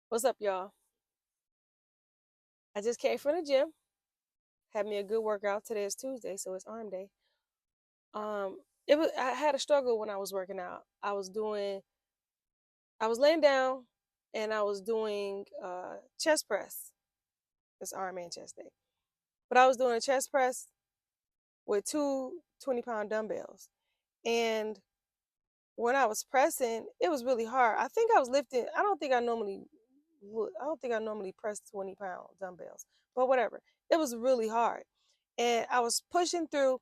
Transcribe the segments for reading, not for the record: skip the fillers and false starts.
What's up, y'all? I just came from the gym. Had me a good workout. Today is Tuesday, so it's arm day. I had a struggle when I was working out. I was laying down and I was doing chest press. It's arm and chest day. But I was doing a chest press with two 20-pound dumbbells. And when I was pressing, it was really hard. I don't think I normally press 20-pound dumbbells, but whatever. It was really hard. And I was pushing through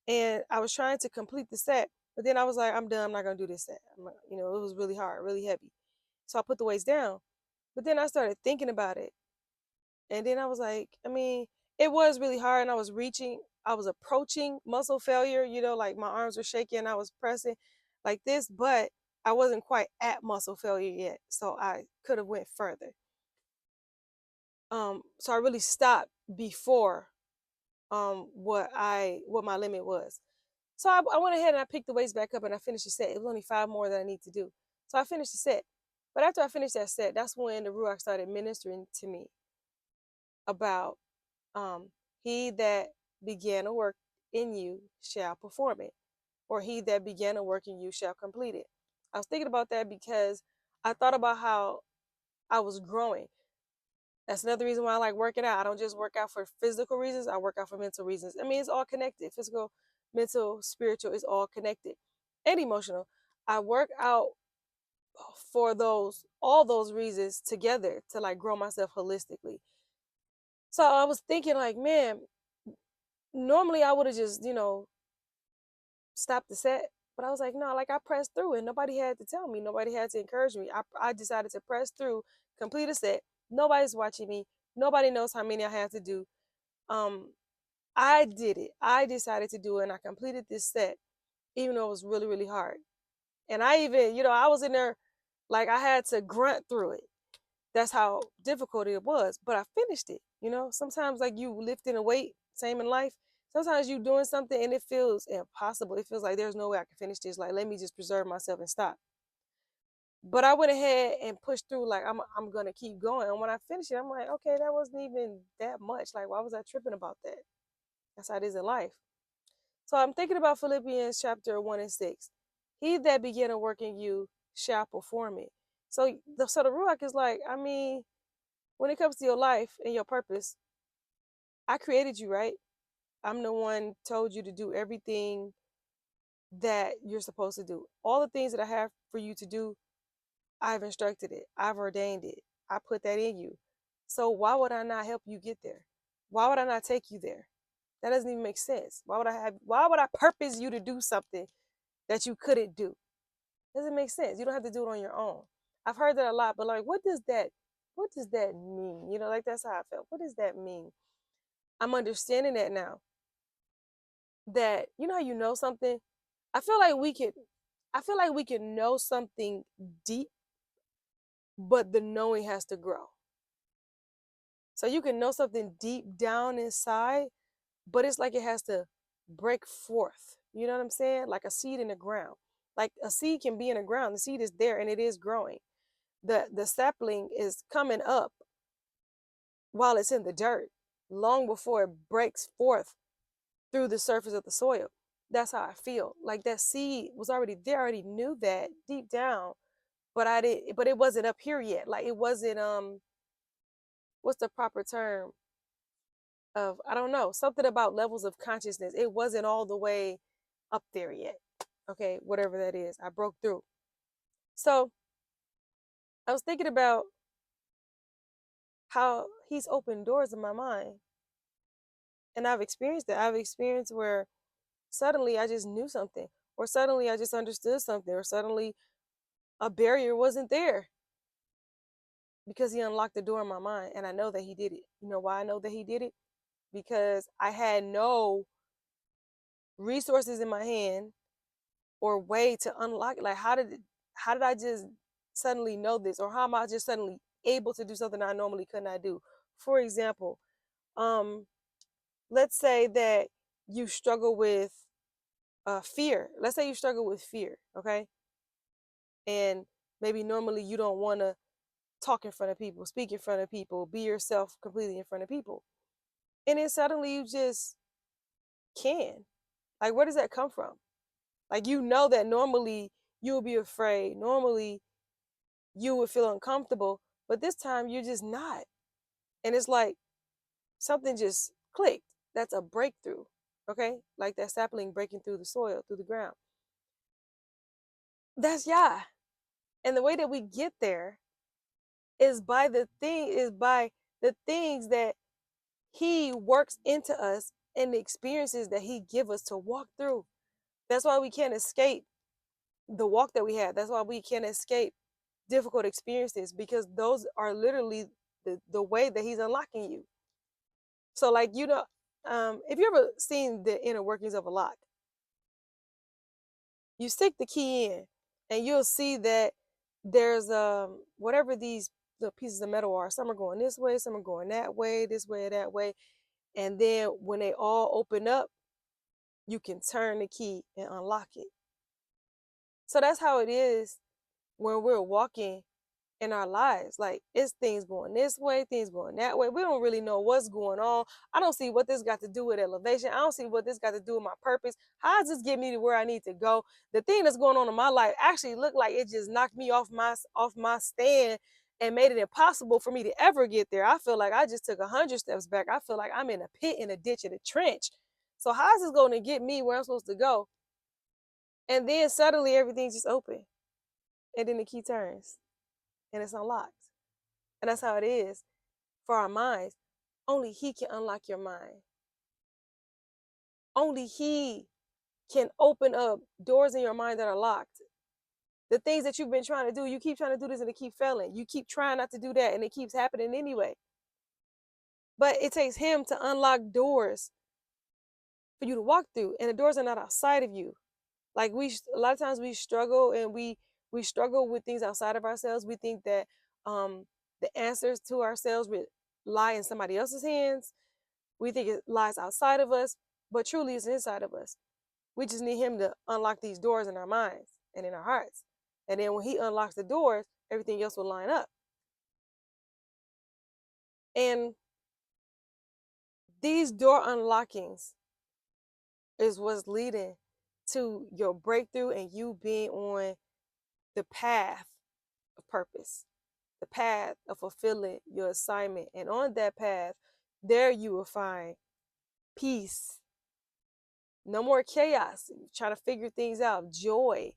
and I was trying to complete the set, but then I was like, I'm done. I'm not going to do this set. It was really hard, really heavy. So I put the weights down, but then I started thinking about it. And then I was like, it was really hard and I was approaching muscle failure, like my arms were shaking. I was pressing like this, but I wasn't quite at muscle failure yet. So I could have went further. So I really stopped before what my limit was. So I went ahead and I picked the weights back up and I finished the set. It was only five more that I need to do. So I finished the set. But after I finished that set, that's when the Ruach started ministering to me about um he that began a work in you shall perform it, or he that began a work in you shall complete it. I was thinking about that because I thought about how I was growing. That's another reason why I like working out. I don't just work out for physical reasons. I work out for mental reasons. It's all connected. Physical, mental, spiritual is all connected, and emotional. I work out for all those reasons together to like grow myself holistically. So I was thinking like, man, normally I would have just, stopped the set. But I was like, no, like I pressed through and nobody had to tell me. Nobody had to encourage me. I decided to press through, complete a set. Nobody's watching me. Nobody knows how many I have to do. Um, I did it. I decided to do it and I completed this set, even though it was really, really hard. And I even, I was in there like I had to grunt through it. That's how difficult it was. But I finished it. Sometimes like you lifting a weight, same in life. Sometimes you doing something and it feels impossible. It feels like there's no way I can finish this. Like, let me just preserve myself and stop. But I went ahead and pushed through like I'm gonna keep going. And when I finished it, I'm like, okay, that wasn't even that much. Like, why was I tripping about that? That's how it is in life. So I'm thinking about Philippians chapter 1 and 6. He that began a work in you shall perform it. So the Ruach is like, when it comes to your life and your purpose, I created you, right? I'm the one told you to do everything that you're supposed to do. All the things that I have for you to do, I've instructed it. I've ordained it. I put that in you. So why would I not help you get there? Why would I not take you there? That doesn't even make sense. Why would I purpose you to do something that you couldn't do? Doesn't make sense. You don't have to do it on your own. I've heard that a lot, but like what does that mean? Like that's how I felt. What does that mean? I'm understanding that now. That how you know something? I feel like we could I feel like we can know something deep, but the knowing has to grow. So you can know something deep down inside, but it's like it has to break forth. You know what I'm saying? Like a seed in the ground. Like a seed can be in the ground. The seed is there and it is growing. The sapling is coming up while it's in the dirt, long before it breaks forth through the surface of the soil. That's how I feel. Like that seed was already there. I already knew that deep down, but it wasn't up here yet. Like it wasn't what's the proper term of, I don't know, something about levels of consciousness. It wasn't all the way up there yet. Okay, whatever that is. I broke through. So I was thinking about how he's opened doors in my mind. And I've experienced that. I've experienced where suddenly I just knew something, or suddenly I just understood something, or suddenly a barrier wasn't there because he unlocked the door in my mind. And I know that he did it. You know why I know that he did it? Because I had no resources in my hand or way to unlock it. Like how did I just suddenly know this? Or how am I just suddenly able to do something I normally could not do? For example, um, let's say that you struggle with fear. Let's say you struggle with fear, okay? And maybe normally you don't want to talk in front of people, speak in front of people, be yourself completely in front of people. And then suddenly you just can. Like, where does that come from? Like, you know that normally you would be afraid. Normally you would feel uncomfortable, but this time you're just not. And it's like something just clicked. That's a breakthrough. Okay? Like that sapling breaking through the soil, through the ground. That's Yah. And the way that we get there is by the things that he works into us and the experiences that he give us to walk through. That's why we can't escape the walk that we have. That's why we can't escape difficult experiences, because those are literally the way that he's unlocking you. So like, if you ever seen the inner workings of a lock, you stick the key in and you'll see that there's whatever these the pieces of metal are, some are going this way, some are going that way, this way, that way. And then when they all open up, you can turn the key and unlock it. So that's how it is when we're walking in our lives. Like, it's things going this way, things going that way. We don't really know what's going on. I don't see what this got to do with elevation. I don't see what this got to do with my purpose. How does this get me to where I need to go? The thing that's going on in my life actually looked like it just knocked me off my stand and made it impossible for me to ever get there. I feel like I just took 100 steps back. I feel like I'm in a pit, in a ditch, in a trench. So how is this going to get me where I'm supposed to go? And then suddenly everything's just open. And then the key turns and it's unlocked. And that's how it is for our minds. Only he can unlock your mind. Only he can open up doors in your mind that are locked. The things that you've been trying to do, you keep trying to do this and it keep failing. You keep trying not to do that and it keeps happening anyway. But it takes him to unlock doors for you to walk through. And the doors are not outside of you. Like, a lot of times we struggle, and we struggle with things outside of ourselves. We think that the answers to ourselves lie in somebody else's hands. We think it lies outside of us, but truly it's inside of us. We just need him to unlock these doors in our minds and in our hearts. And then when he unlocks the doors, everything else will line up. And these door unlockings is what's leading to your breakthrough and you being on the path of purpose, the path of fulfilling your assignment. And on that path, there you will find peace. No more chaos, trying to figure things out. Joy.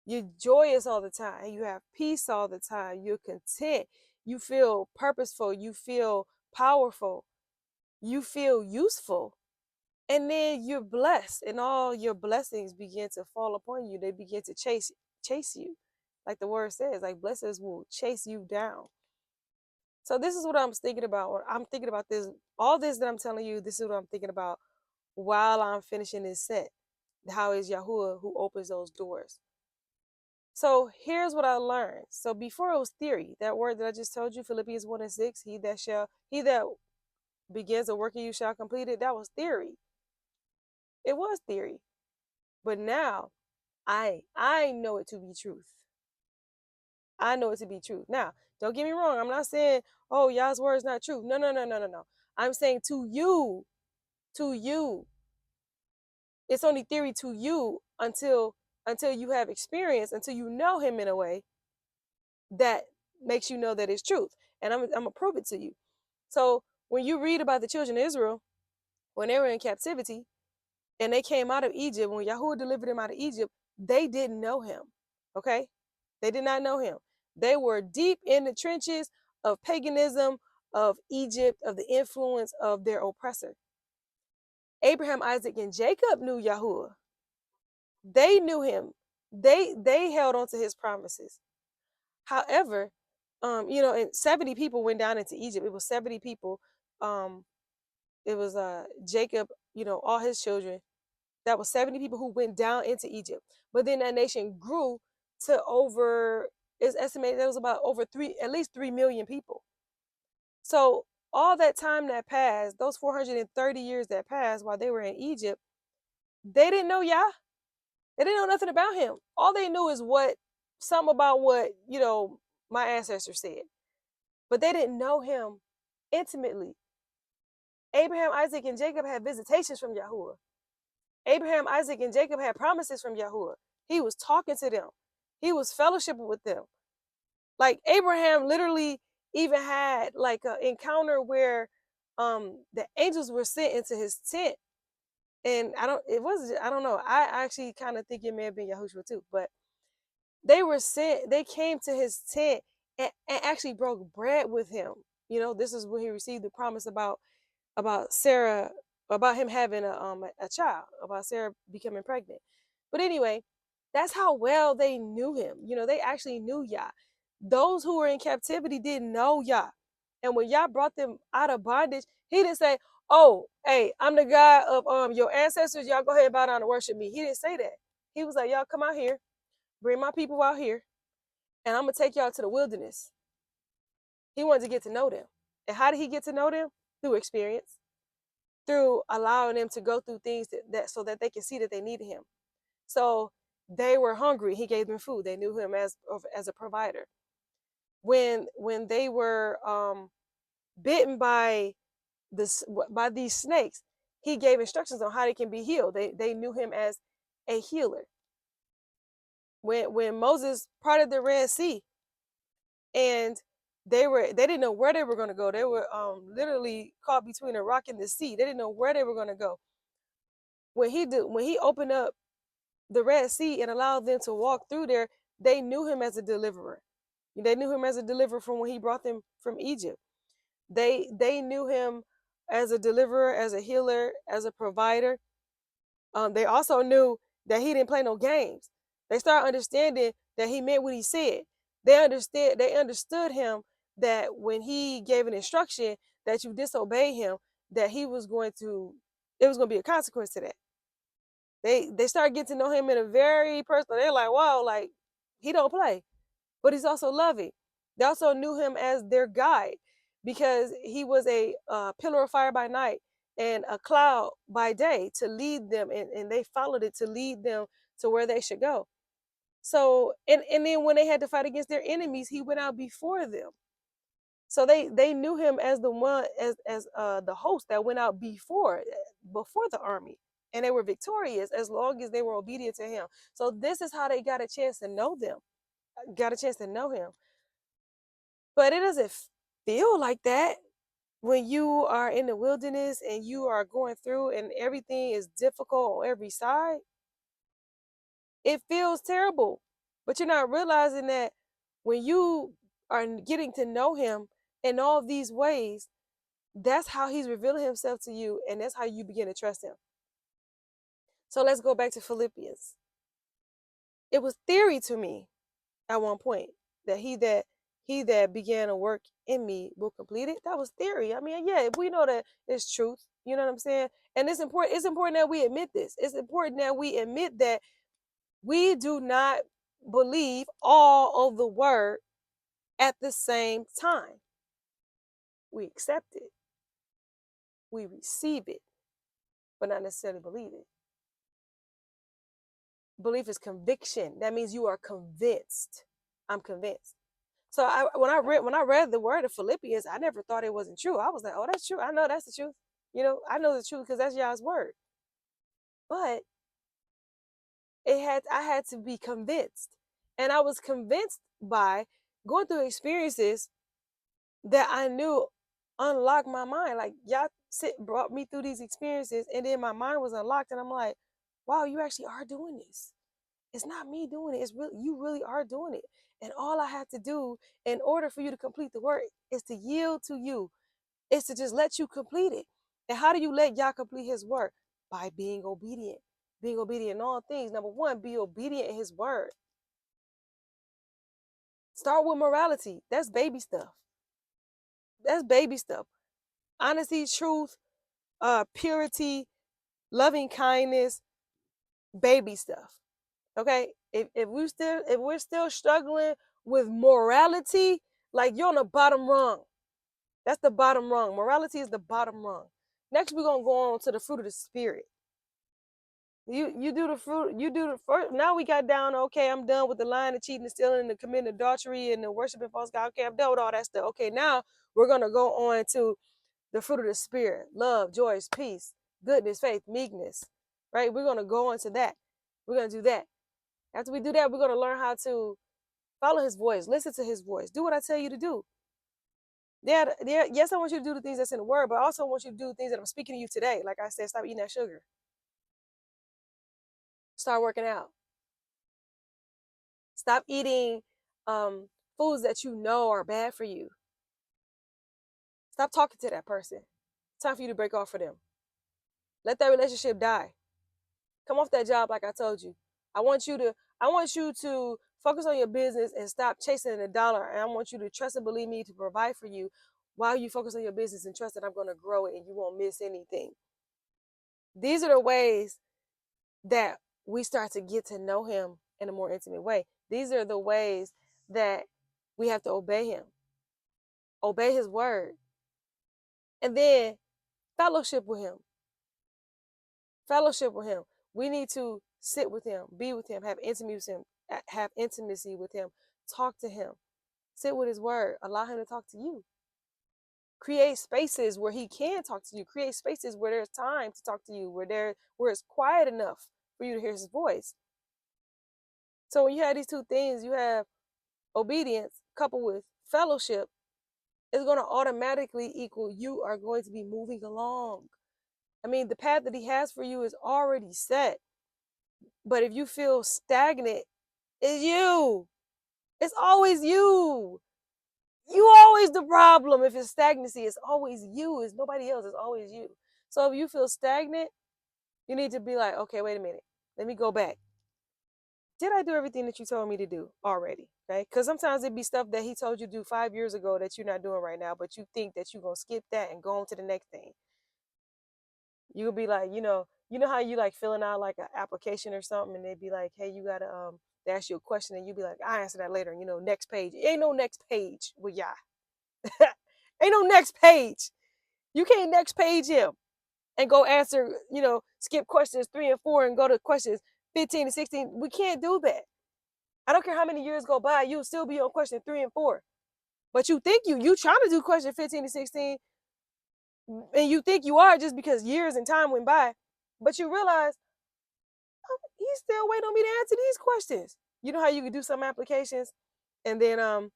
You're joyous all the time. You have peace all the time. You're content. You feel purposeful. You feel powerful. You feel useful. And then you're blessed, and all your blessings begin to fall upon you. They begin to chase you. Like the word says, like, blessings will chase you down. So this is what I'm thinking about. Or I'm thinking about this, all this that I'm telling you, this is what I'm thinking about while I'm finishing this set. How is Yahuwah who opens those doors? So here's what I learned. So before it was theory, that word that I just told you, Philippians 1:6, he that begins a work in you shall complete it. That was theory. It was theory. But now I know it to be truth. I know it to be truth. Now, don't get me wrong. I'm not saying, oh, Yah's word is not true. No. I'm saying to you, it's only theory to you until you have experience, until you know him in a way that makes you know that it's truth. And I'm gonna prove it to you. So when you read about the children of Israel, when they were in captivity and they came out of Egypt, when Yahuwah delivered them out of Egypt, they didn't know him. Okay? They did not know him. They were deep in the trenches of paganism, of Egypt, of the influence of their oppressor. Abraham, Isaac, and Jacob knew Yahuwah. They knew him. They held on to his promises. However, and 70 people went down into Egypt. It was 70 people. It was Jacob, all his children. That was 70 people who went down into Egypt. But then that nation grew to it's estimated there was about at least 3 million people. So all that time that passed, those 430 years that passed while they were in Egypt, they didn't know Yah. They didn't know nothing about him. All they knew is something about what, my ancestors said. but they didn't know him intimately. Abraham, Isaac, and Jacob had visitations from Yahuwah. Abraham, Isaac, and Jacob had promises from Yahuwah. He was talking to them. He was fellowshipping with them. Like Abraham literally even had like an encounter where the angels were sent into his tent. And I don't know. I actually kind of think it may have been Yahushua too, but they came to his tent and actually broke bread with him. This is when he received the promise about Sarah, about him having a child, about Sarah becoming pregnant. But anyway, that's how well they knew him. They actually knew Yah. Those who were in captivity didn't know Yah. And when Yah brought them out of bondage, he didn't say, "Oh, hey, I'm the God of your ancestors. Y'all go ahead and bow down and worship me." He didn't say that. He was like, "Y'all come out here, bring my people out here, and I'm gonna take y'all to the wilderness." He wanted to get to know them. And how did he get to know them? Through experience, through allowing them to go through things that so that they can see that they needed him. So they were hungry. He gave them food. They knew him as a provider. When they were bitten by these snakes, he gave instructions on how they can be healed. They knew him as a healer. When Moses parted the Red Sea, and they didn't know where they were going to go. They were literally caught between a rock and the sea. They didn't know where they were going to go. When he opened up the Red Sea and allowed them to walk through there, they knew him as a deliverer. They knew him as a deliverer from when he brought them from Egypt. They knew him as a deliverer, as a healer, as a provider. They also knew that he didn't play no games. They started understanding that he meant what he said. They understood him, that when he gave an instruction that you disobey him, that it was going to be a consequence to that. They started getting to know him in a very personal. They're like, wow, like he don't play, but he's also loving. They also knew him as their guide, because he was a pillar of fire by night and a cloud by day to lead them, and they followed it to lead them to where they should go. So and then when they had to fight against their enemies, he went out before them. So they knew him as the one, as the host that went out before the army, and they were victorious as long as they were obedient to him. So this is how they got a chance to know them, got a chance to know him. But it doesn't feel like that when you are in the wilderness and you are going through and everything is difficult on every side. It feels terrible, but you're not realizing that when you are getting to know him in all these ways, that's how he's revealing himself to you, and that's how you begin to trust him. So let's go back to Philippians. It was theory to me at one point that he that began a work in me will complete it. That was theory. I mean, yeah, we know that it's truth. You know what I'm saying? And it's important that we admit this. It's important that we admit that we do not believe all of the word at the same time. We accept it, we receive it, but not necessarily believe it. Belief is conviction. That means you are convinced. I'm convinced. So when I read the word of Philippians, I never thought it wasn't true. I was like, oh, that's true. I know that's the truth. I know the truth because that's Yah's word. But I had to be convinced. And I was convinced by going through experiences that I knew unlocked my mind. Like Yah brought me through these experiences, and then my mind was unlocked, and I'm like, wow, you actually are doing this. It's not me doing it. It's really, you really are doing it. And all I have to do in order for you to complete the work is to yield to you. It's to just let you complete it. And how do you let Yah complete his work? By being obedient. Being obedient in all things. Number one, be obedient in his word. Start with morality. That's baby stuff. That's baby stuff. Honesty, truth, purity, loving kindness, baby stuff. Okay, if we're still struggling with morality, like you're on the bottom rung. That's the bottom rung. Morality is the bottom rung. Next, we're gonna go on to the fruit of the spirit. You do the fruit. You do the first. Now we got down. Okay, I'm done with the lying, the cheating, the stealing, and the committing adultery and the worshiping false god. Okay, I'm done with all that stuff. Okay, now we're gonna go on to the fruit of the spirit: love, joy, peace, goodness, faith, meekness. Right? We're gonna go on to that. We're gonna do that. After we do that, we're gonna learn how to follow His voice, listen to His voice, do what I tell you to do. Yes, I want you to do the things that's in the Word, but I also want you to do the things that I'm speaking to you today. Like I said, stop eating that sugar. Start working out. Stop eating um, foods that you know are bad for you. Stop talking to that person. It's time for you to break off for them. Let that relationship die. Come off that job like I told you. I want you to focus on your business and stop chasing the dollar. And I want you to trust and believe me to provide for you while you focus on your business and trust that I'm going to grow it and you won't miss anything. These are the ways that we start to get to know Him in a more intimate way. These are the ways that we have to obey Him, obey His word, and then fellowship with Him. Fellowship with Him. We need to sit with Him, be with Him, have intimacy with Him, talk to Him, sit with His word, allow Him to talk to you. Create spaces where He can talk to you. Create spaces where there's time to talk to you, where it's quiet enough for you to hear His voice. So when you have these two things, you have obedience coupled with fellowship, it's going to automatically equal you are going to be moving along. I mean, the path that He has for you is already set. But if you feel stagnant, it's you. It's always you. You always the problem. If it's stagnancy, it's always you. It's nobody else. It's always you. So if you feel stagnant, you need to be like, okay, wait a minute. Let me go back. Did I do everything that you told me to do already? Okay. Because sometimes it'd be stuff that He told you to do 5 years ago that you're not doing right now, but you think that you're going to skip that and go on to the next thing. You'll be like, you know how you like filling out like an application or something, and they'd be like, hey, you gotta they ask you a question, and you'll be like, I answer that later. And, next page. Ain't no next page with y'all. Ain't no next page. You can't next page Him and go answer, skip questions 3 and 4 and go to questions 15 and 16. We can't do that. I don't care how many years go by, you'll still be on question 3 and 4. But you think you trying to do question 15 and 16, and you think you are just because years and time went by, but you realize, oh, He's still waiting on me to answer these questions. You know how you can do some applications, and then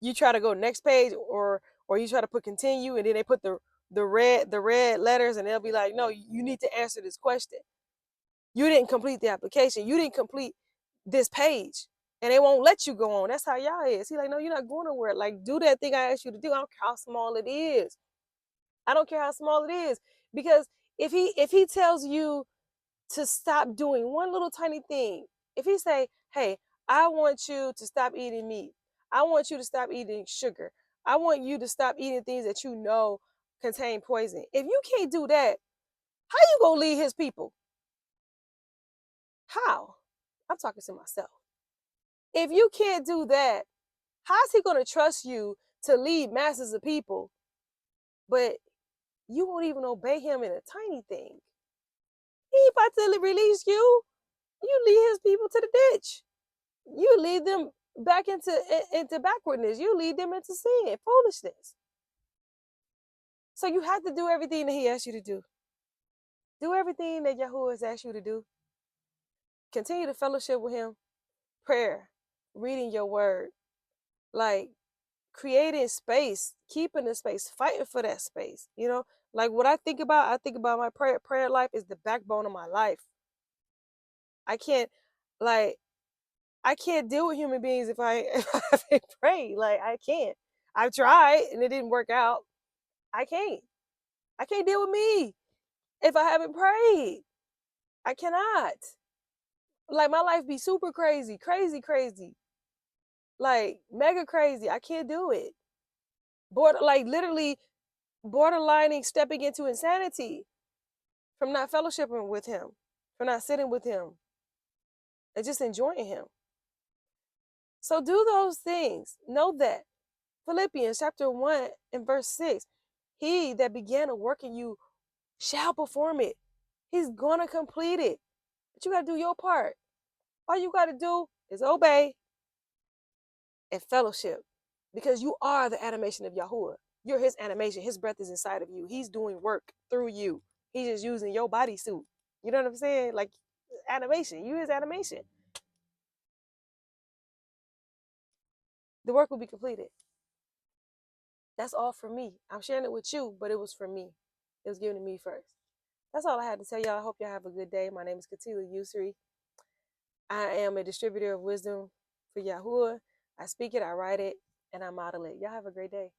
you try to go next page, or you try to put continue, and then they put the red letters, and they'll be like, no, you need to answer this question. You didn't complete the application. You didn't complete this page, and they won't let you go on. That's how y'all is. He's like, no, you're not going nowhere. Like, do that thing I asked you to do. I don't care how small it is. I don't care how small it is, because if he tells you to stop doing one little tiny thing, if He say, hey, I want you to stop eating meat, I want you to stop eating sugar, I want you to stop eating things that you know contain poison. If you can't do that, how you gonna lead His people? How? I'm talking to myself. If you can't do that, how's He gonna trust you to lead masses of people, but you won't even obey Him in a tiny thing? He about to release you. You lead His people to the ditch. You lead them back into backwardness. You lead them into sin, foolishness. So you have to do everything that He asks you to do. Do everything that Yahuwah has asked you to do. Continue to fellowship with Him. Prayer, reading your word, like creating space, keeping the space, fighting for that space. Like what I think about my prayer life is the backbone of my life. I can't like I can't deal with human beings if I haven't prayed. Like I can't. I've tried and it didn't work out. I can't. I can't deal with me if I haven't prayed. I cannot. Like my life be super crazy, crazy. Like mega crazy. I can't do it. Like literally borderlining stepping into insanity from not fellowshipping with Him, from not sitting with Him, and just enjoying Him. So do those things. Know that. Philippians chapter 1 and verse 6. He that began a work in you shall perform it. He's gonna complete it. But you gotta do your part. All you gotta do is obey and fellowship. Because you are the animation of Yahuwah. You're his animation. His breath is inside of you. He's doing work through you. He's just using your bodysuit. You know what I'm saying? Like animation. You his animation. The work will be completed. That's all for me. I'm sharing it with you, but it was for me. It was given to me first. That's all I had to tell y'all. I hope y'all have a good day. My name is Katila Usri. I am a distributor of wisdom for Yahuwah. I speak it, I write it, and I model it. Y'all have a great day.